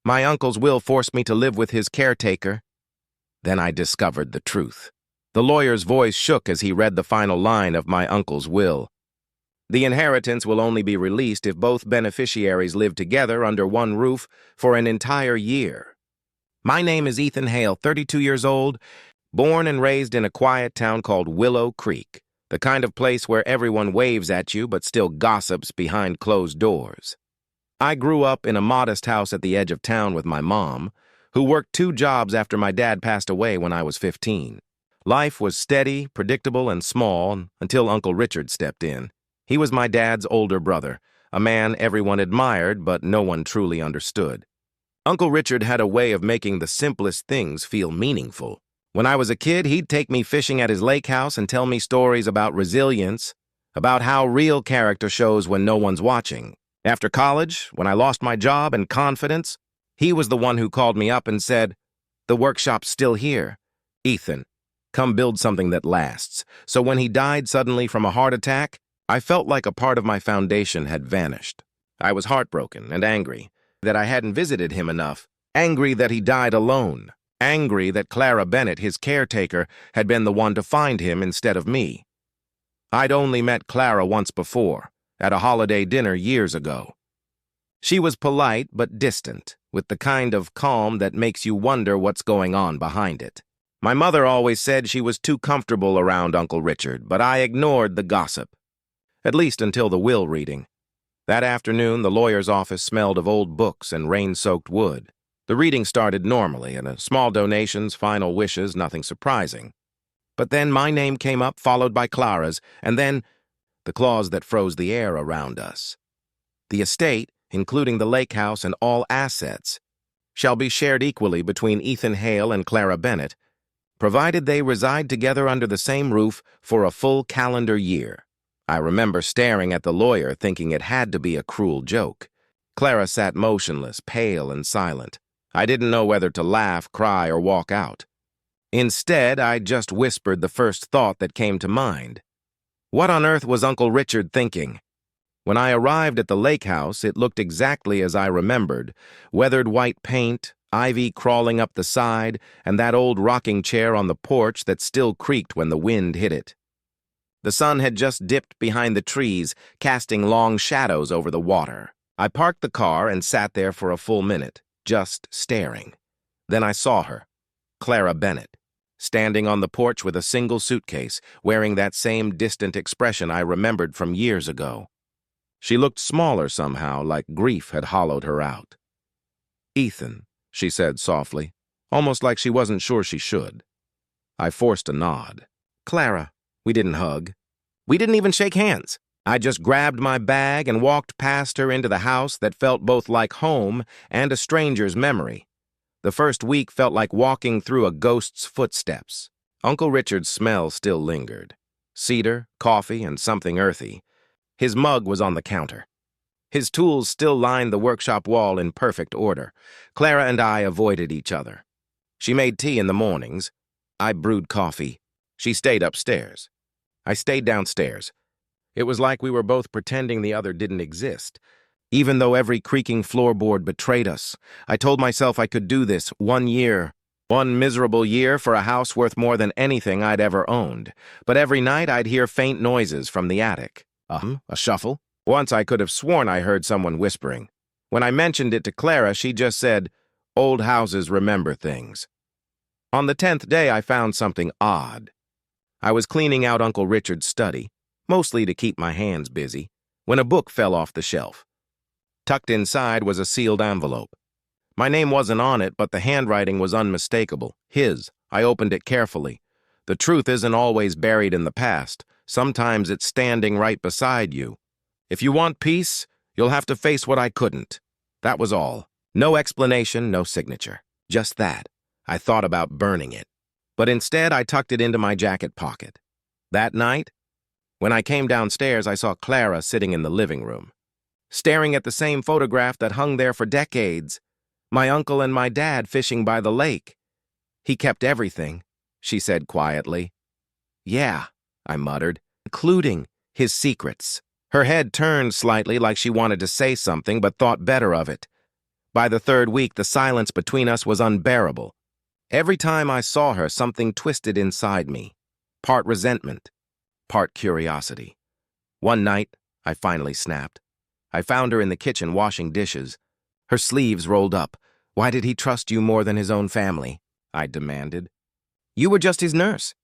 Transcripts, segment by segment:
My uncle's will forced me to live with his caretaker. Then I discovered the truth. The lawyer's voice shook as he read the final line of my uncle's will. The inheritance will only be released if both beneficiaries live together under one roof for an entire year. My name is Ethan Hale, 32 years old, born and raised in a quiet town called Willow Creek, the kind of place where everyone waves at you but still gossips behind closed doors. I grew up in a modest house at the edge of town with my mom, who worked 2 jobs after my dad passed away when I was 15. Life was steady, predictable, and small until Uncle Richard stepped in. He was my dad's older brother, a man everyone admired but no one truly understood. Uncle Richard had a way of making the simplest things feel meaningful. When I was a kid, he'd take me fishing at his lake house and tell me stories about resilience, about how real character shows when no one's watching. After college, when I lost my job and confidence, he was the one who called me up and said, "The workshop's still here. Ethan, come build something that lasts." So when he died suddenly from a heart attack, I felt like a part of my foundation had vanished. I was heartbroken and angry that I hadn't visited him enough, angry that he died alone, angry that Clara Bennett, his caretaker, had been the one to find him instead of me. I'd only met Clara once before, at a holiday dinner years ago. She was polite but distant, with the kind of calm that makes you wonder what's going on behind it. My mother always said she was too comfortable around Uncle Richard, but I ignored the gossip. At least until the will reading. That afternoon, the lawyer's office smelled of old books and rain-soaked wood. The reading started normally, and small donations, final wishes, nothing surprising. But then my name came up, followed by Clara's, and then the clause that froze the air around us. The estate, including the lake house and all assets, shall be shared equally between Ethan Hale and Clara Bennett, provided they reside together under the same roof for a full calendar year. I remember staring at the lawyer, thinking it had to be a cruel joke. Clara sat motionless, pale and silent. I didn't know whether to laugh, cry, or walk out. Instead, I just whispered the first thought that came to mind. What on earth was Uncle Richard thinking? When I arrived at the lake house, it looked exactly as I remembered. Weathered white paint, ivy crawling up the side, and that old rocking chair on the porch that still creaked when the wind hit it. The sun had just dipped behind the trees, casting long shadows over the water. I parked the car and sat there for a full minute, just staring. Then I saw her, Clara Bennett, standing on the porch with a single suitcase, wearing that same distant expression I remembered from years ago. She looked smaller somehow, like grief had hollowed her out. "Ethan," she said softly, almost like she wasn't sure she should. I forced a nod. "Clara." We didn't hug. We didn't even shake hands. I just grabbed my bag and walked past her into the house that felt both like home and a stranger's memory. The first week felt like walking through a ghost's footsteps. Uncle Richard's smell still lingered. Cedar, coffee, and something earthy. His mug was on the counter. His tools still lined the workshop wall in perfect order. Clara and I avoided each other. She made tea in the mornings. I brewed coffee. She stayed upstairs. I stayed downstairs. It was like we were both pretending the other didn't exist. Even though every creaking floorboard betrayed us, I told myself I could do this 1 year. 1 miserable year for a house worth more than anything I'd ever owned. But every night I'd hear faint noises from the attic. A shuffle. Once I could have sworn I heard someone whispering. When I mentioned it to Clara, she just said, "Old houses remember things." On the 10th day, I found something odd. I was cleaning out Uncle Richard's study, mostly to keep my hands busy, when a book fell off the shelf. Tucked inside was a sealed envelope. My name wasn't on it, but the handwriting was unmistakable. His. I opened it carefully. The truth isn't always buried in the past. Sometimes it's standing right beside you. If you want peace, you'll have to face what I couldn't. That was all. No explanation, no signature. Just that. I thought about burning it. But instead, I tucked it into my jacket pocket. That night, when I came downstairs, I saw Clara sitting in the living room, staring at the same photograph that hung there for decades. My uncle and my dad fishing by the lake. "He kept everything," she said quietly. "Yeah," I muttered, "including his secrets." Her head turned slightly like she wanted to say something but thought better of it. By the third week, the silence between us was unbearable. Every time I saw her, something twisted inside me. Part resentment, part curiosity. One night, I finally snapped. I found her in the kitchen washing dishes. Her sleeves rolled up. "Why did he trust you more than his own family?" I demanded. "You were just his nurse.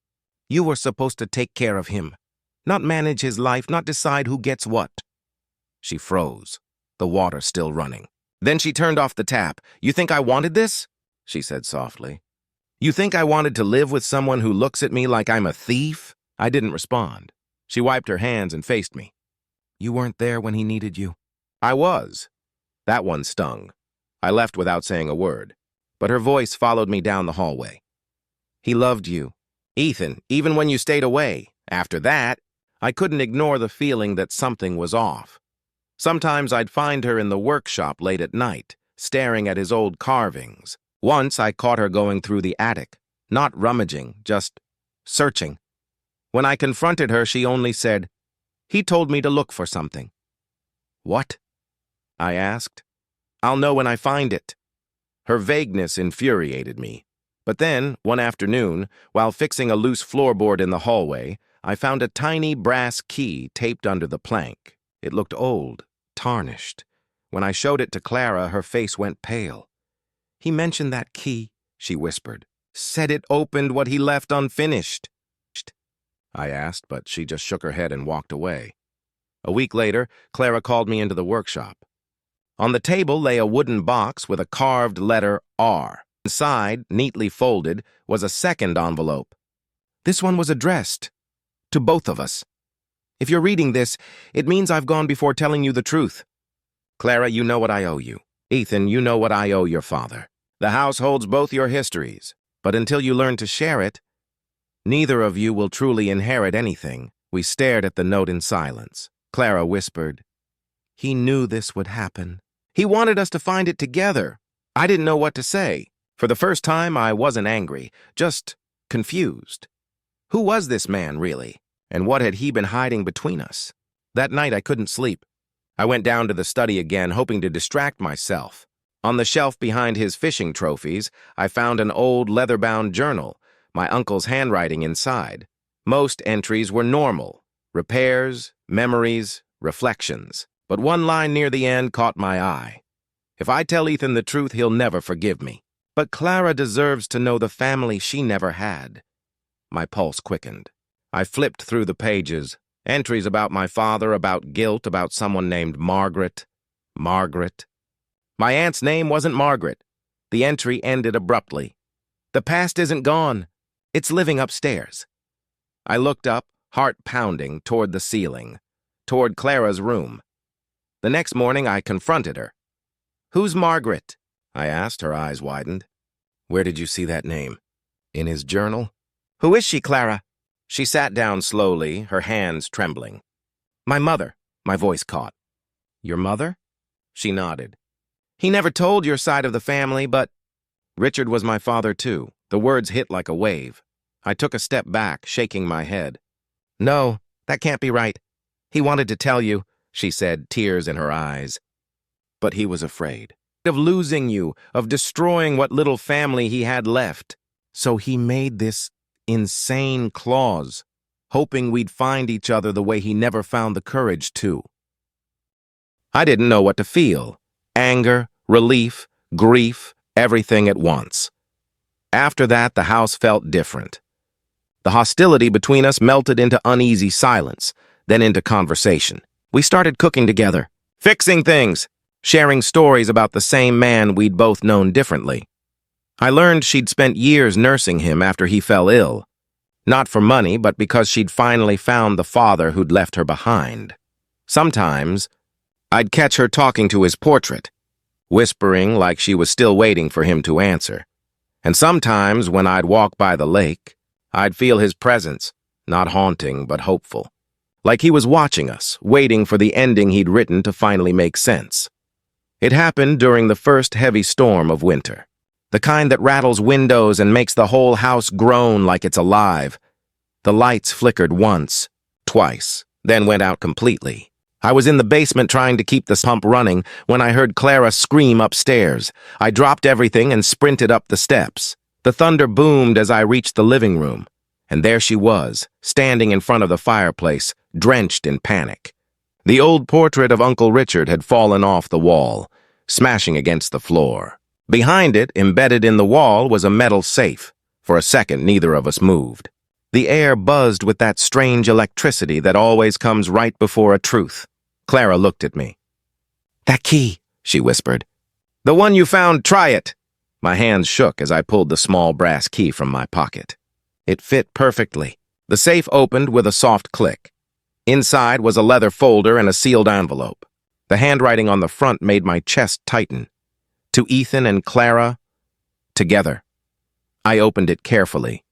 You were supposed to take care of him, not manage his life, not decide who gets what." She froze, the water still running. Then she turned off the tap. "You think I wanted this?" she said softly. "You think I wanted to live with someone who looks at me like I'm a thief?" I didn't respond. She wiped her hands and faced me. "You weren't there when he needed you." I was. That one stung. I left without saying a word, but her voice followed me down the hallway. "He loved you, Ethan, even when you stayed away. After that, I couldn't ignore the feeling that something was off. Sometimes I'd find her in the workshop late at night, staring at his old carvings. Once I caught her going through the attic, not rummaging, just searching. When I confronted her, she only said, "He told me to look for something." "What?" I asked. "I'll know when I find it." Her vagueness infuriated me. But then, one afternoon, while fixing a loose floorboard in the hallway, I found a tiny brass key taped under the plank. It looked old, tarnished. When I showed it to Clara, her face went pale. "He mentioned that key," she whispered. "Said it opened what he left unfinished." I asked, but she just shook her head and walked away. A week later, Clara called me into the workshop. On the table lay a wooden box with a carved letter R. Inside, neatly folded, was a second envelope. This one was addressed to both of us. "If you're reading this, it means I've gone before telling you the truth. Clara, you know what I owe you. Ethan, you know what I owe your father. The house holds both your histories, but until you learn to share it, neither of you will truly inherit anything." We stared at the note in silence. Clara whispered, "He knew this would happen. He wanted us to find it together." I didn't know what to say. For the first time, I wasn't angry, just confused. Who was this man, really? And what had he been hiding between us? That night, I couldn't sleep. I went down to the study again, hoping to distract myself. On the shelf behind his fishing trophies, I found an old leather-bound journal, my uncle's handwriting inside. Most entries were normal: repairs, memories, reflections. But one line near the end caught my eye. "If I tell Ethan the truth, he'll never forgive me. But Clara deserves to know the family she never had." My pulse quickened. I flipped through the pages. Entries about my father, about guilt, about someone named Margaret. Margaret. My aunt's name wasn't Margaret. The entry ended abruptly. "The past isn't gone. It's living upstairs." I looked up, heart pounding, toward the ceiling, toward Clara's room. The next morning, I confronted her. "Who's Margaret?" I asked, her eyes widened. "Where did you see that name?" "In his journal." "Who is she, Clara?" She sat down slowly, her hands trembling. "My mother," my voice caught. "Your mother?" She nodded. "He never told your side of the family, but—" "Richard was my father, too." The words hit like a wave. I took a step back, shaking my head. "No, that can't be right. He wanted to tell you," she said, tears in her eyes. "But he was afraid of losing you, of destroying what little family he had left. So he made this insane clause, hoping we'd find each other the way he never found the courage to." I didn't know what to feel. Anger, relief, grief, everything at once. After that, the house felt different. The hostility between us melted into uneasy silence, then into conversation. We started cooking together, fixing things, sharing stories about the same man we'd both known differently. I learned she'd spent years nursing him after he fell ill. Not for money, but because she'd finally found the father who'd left her behind. Sometimes, I'd catch her talking to his portrait, whispering like she was still waiting for him to answer. And sometimes, when I'd walk by the lake, I'd feel his presence, not haunting, but hopeful. Like he was watching us, waiting for the ending he'd written to finally make sense. It happened during the first heavy storm of winter. The kind that rattles windows and makes the whole house groan like it's alive. The lights flickered once, twice, then went out completely. I was in the basement trying to keep the pump running when I heard Clara scream upstairs. I dropped everything and sprinted up the steps. The thunder boomed as I reached the living room, and there she was, standing in front of the fireplace, drenched in panic. The old portrait of Uncle Richard had fallen off the wall, smashing against the floor. Behind it, embedded in the wall, was a metal safe. For a second, neither of us moved. The air buzzed with that strange electricity that always comes right before a truth. Clara looked at me. "That key," she whispered. "The one you found, try it." My hands shook as I pulled the small brass key from my pocket. It fit perfectly. The safe opened with a soft click. Inside was a leather folder and a sealed envelope. The handwriting on the front made my chest tighten. To Ethan and Clara, together. I opened it carefully.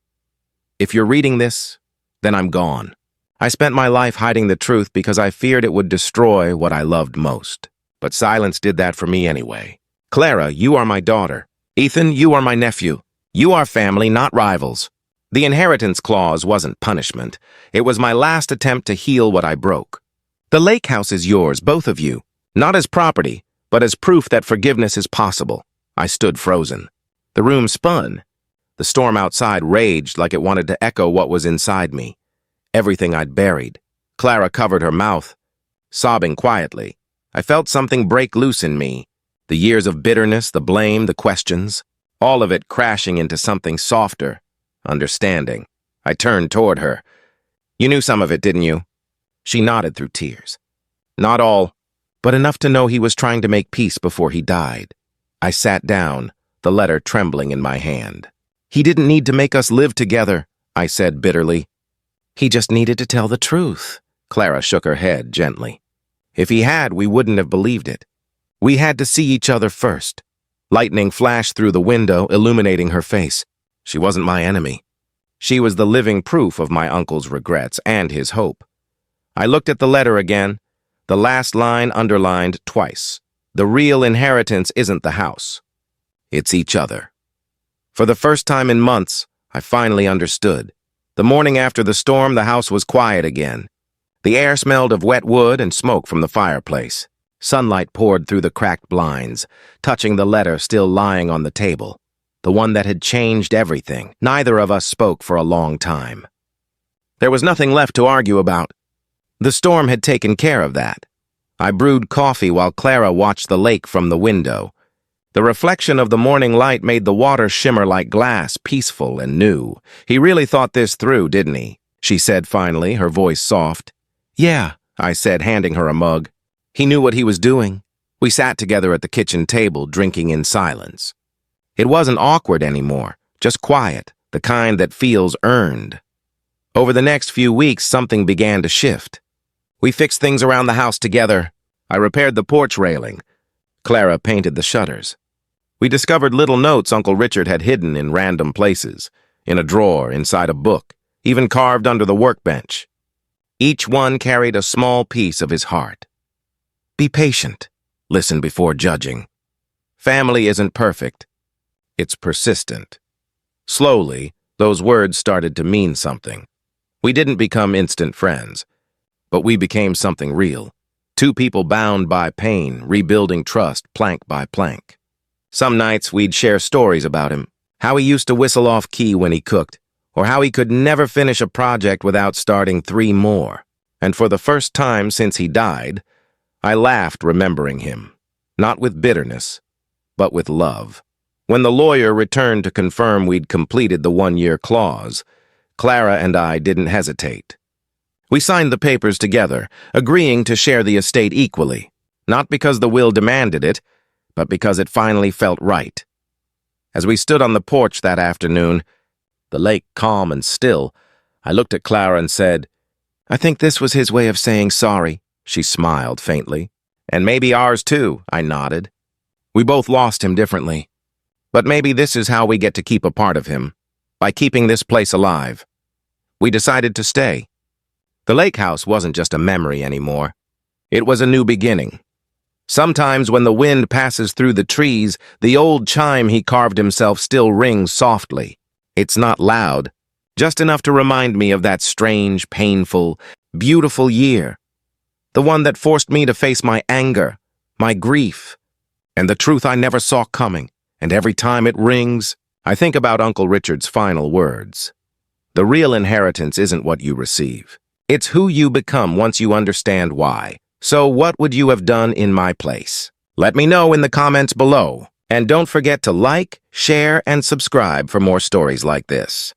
If you're reading this, then I'm gone. I spent my life hiding the truth because I feared it would destroy what I loved most. But silence did that for me anyway. Clara, you are my daughter. Ethan, you are my nephew. You are family, not rivals. The inheritance clause wasn't punishment. It was my last attempt to heal what I broke. The lake house is yours, both of you. Not as property, but as proof that forgiveness is possible. I stood frozen. The room spun. The storm outside raged like it wanted to echo what was inside me. Everything I'd buried. Clara covered her mouth, sobbing quietly. I felt something break loose in me. The years of bitterness, the blame, the questions, all of it crashing into something softer, understanding. I turned toward her. "You knew some of it, didn't you?" She nodded through tears. "Not all, but enough to know he was trying to make peace before he died." I sat down, the letter trembling in my hand. "He didn't need to make us live together," I said bitterly. "He just needed to tell the truth." Clara shook her head gently. "If he had, we wouldn't have believed it. We had to see each other first." Lightning flashed through the window, illuminating her face. She wasn't my enemy. She was the living proof of my uncle's regrets and his hope. I looked at the letter again, the last line underlined twice. The real inheritance isn't the house. It's each other. For the first time in months, I finally understood. The morning after the storm, the house was quiet again. The air smelled of wet wood and smoke from the fireplace. Sunlight poured through the cracked blinds, touching the letter still lying on the table, the one that had changed everything. Neither of us spoke for a long time. There was nothing left to argue about. The storm had taken care of that. I brewed coffee while Clara watched the lake from the window. The reflection of the morning light made the water shimmer like glass, peaceful and new. "He really thought this through, didn't he?" she said finally, her voice soft. "Yeah," I said, handing her a mug. "He knew what he was doing." We sat together at the kitchen table, drinking in silence. It wasn't awkward anymore, just quiet, the kind that feels earned. Over the next few weeks, something began to shift. We fixed things around the house together. I repaired the porch railing. Clara painted the shutters. We discovered little notes Uncle Richard had hidden in random places, in a drawer, inside a book, even carved under the workbench. Each one carried a small piece of his heart. Be patient. Listen before judging. Family isn't perfect. It's persistent. Slowly, those words started to mean something. We didn't become instant friends, but we became something real. Two people bound by pain, rebuilding trust plank by plank. Some nights we'd share stories about him, how he used to whistle off key when he cooked, or how he could never finish a project without starting 3 more. And for the first time since he died, I laughed remembering him, not with bitterness, but with love. When the lawyer returned to confirm we'd completed the 1-year clause, Clara and I didn't hesitate. We signed the papers together, agreeing to share the estate equally, not because the will demanded it, but because it finally felt right. As we stood on the porch that afternoon, the lake calm and still, I looked at Clara and said, "I think this was his way of saying sorry." She smiled faintly. "And maybe ours too," I nodded. We both lost him differently. But maybe this is how we get to keep a part of him, by keeping this place alive. We decided to stay. The lake house wasn't just a memory anymore. It was a new beginning. Sometimes when the wind passes through the trees, the old chime he carved himself still rings softly. It's not loud, just enough to remind me of that strange, painful, beautiful year. The one that forced me to face my anger, my grief, and the truth I never saw coming. And every time it rings, I think about Uncle Richard's final words. The real inheritance isn't what you receive. It's who you become once you understand why. So what would you have done in my place? Let me know in the comments below. And don't forget to like, share, and subscribe for more stories like this.